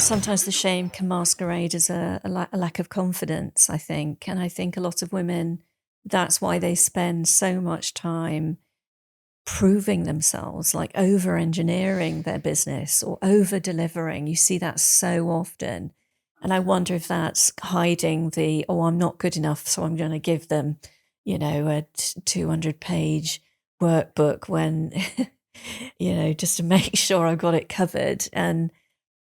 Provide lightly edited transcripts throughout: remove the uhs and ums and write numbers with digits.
Sometimes the shame can masquerade as a lack of confidence, I think. And I think a lot of women, that's why they spend so much time proving themselves, like over engineering their business or over delivering. You see that so often. And I wonder if that's hiding the, oh, I'm not good enough, so I'm going to give them, a 200-page workbook when, just to make sure I've got it covered.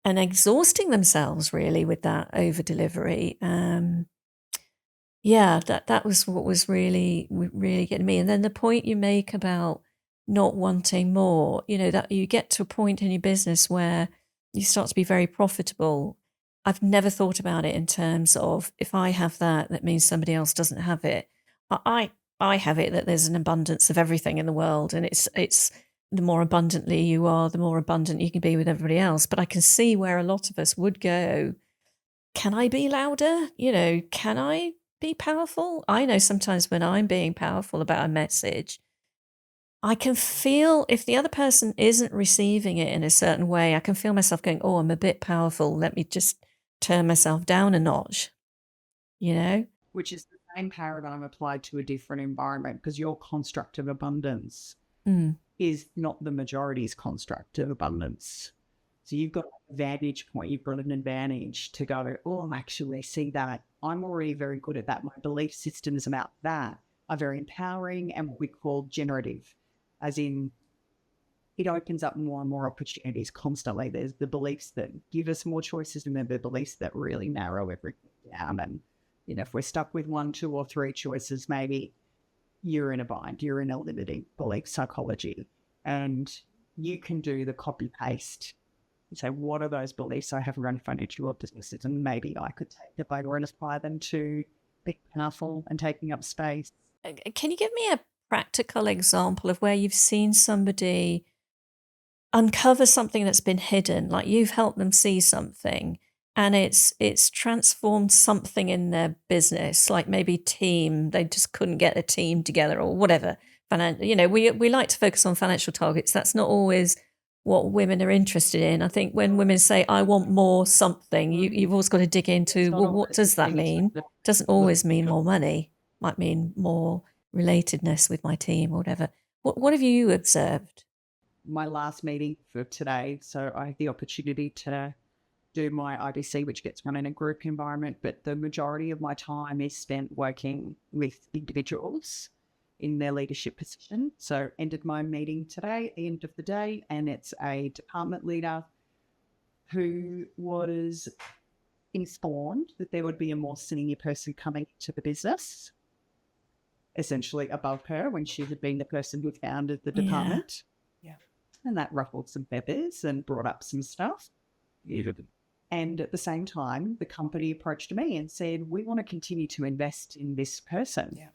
And exhausting themselves really with that over delivery. Yeah, that was what was really getting me. And then the point you make about not wanting more, that you get to a point in your business where you start to be very profitable. I've never thought about it in terms of if I have that, that means somebody else doesn't have it. I I have it that there's an abundance of everything in the world, and it's the more abundantly you are, the more abundant you can be with everybody else. But I can see where a lot of us would go, can I be louder? Can I be powerful? I know sometimes when I'm being powerful about a message, I can feel if the other person isn't receiving it in a certain way, I can feel myself going, oh, I'm a bit powerful. Let me just turn myself down a notch, you know? Which is the same paradigm applied to a different environment, because your construct of abundance Mm, is not the majority's construct of abundance. So you've got a vantage point, you've got an advantage to go, oh, actually, see that. I'm already very good at that. My belief systems about that are very empowering and what we call generative, as in it opens up more and more opportunities constantly. There's the beliefs that give us more choices, and then the beliefs that really narrow everything down. And, if we're stuck with one, two, or three choices, maybe you're in a bind, you're in a limiting belief psychology. And you can do the copy paste. You say, what are those beliefs I have around financial businesses? And maybe I could take the over and apply them to being powerful and taking up space. Can you give me a practical example of where you've seen somebody uncover something that's been hidden, like you've helped them see something and it's transformed something in their business, like maybe team, they just couldn't get a team together or whatever. We like to focus on financial targets. That's not always what women are interested in. I think when women say, I want more something, you've always got to dig into, well, what does that mean? Doesn't always mean more money, might mean more relatedness with my team or whatever. What have you observed? My last meeting for today, so I have the opportunity to do my IBC, which gets run in a group environment, but the majority of my time is spent working with individuals in their leadership position. So ended my meeting today at the end of the day, and it's a department leader who was informed that there would be a more senior person coming to the business, essentially above her, when she had been the person who founded the Yeah. department. And that ruffled some feathers and brought up some stuff. And at the same time, the company approached me and said, we want to continue to invest in this person,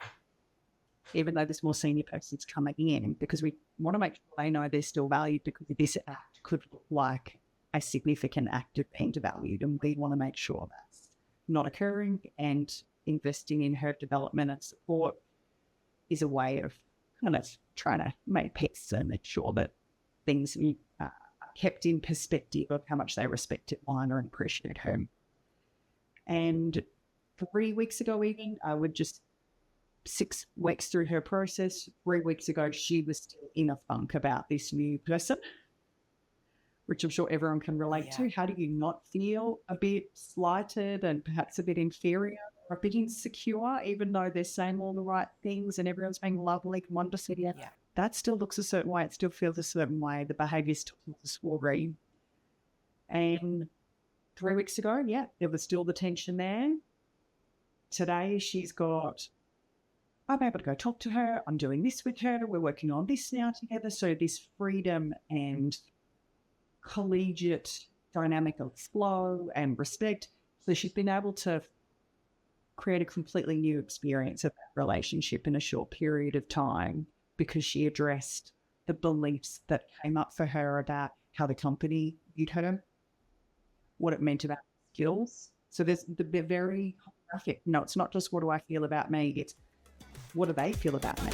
even though this more senior person's coming in, because we want to make sure they know they're still valued, because this act could look like a significant act of being devalued. And we want to make sure that's not occurring, and investing in her development and support is a way of kind of trying to make peace and make sure that things are kept in perspective of how much they respect Winer and appreciate her. And 3 weeks ago, even, I would just 6 weeks through her process, 3 weeks ago, she was still in a funk about this new person, which I'm sure everyone can relate to. How do you not feel a bit slighted and perhaps a bit inferior or a bit insecure, even though they're saying all the right things and everyone's being lovely and wonderful? That still looks a certain way. It still feels a certain way. The behaviour still looks a story. And 3 weeks ago, there was still the tension there. Today, I'm able to go talk to her. I'm doing this with her. We're working on this now together. So this freedom and collegiate dynamic of flow and respect. So she's been able to create a completely new experience of that relationship in a short period of time, because she addressed the beliefs that came up for her about how the company viewed her, what it meant about skills. So there's the very graphic. No, it's not just what do I feel about me, it's what do they feel about me.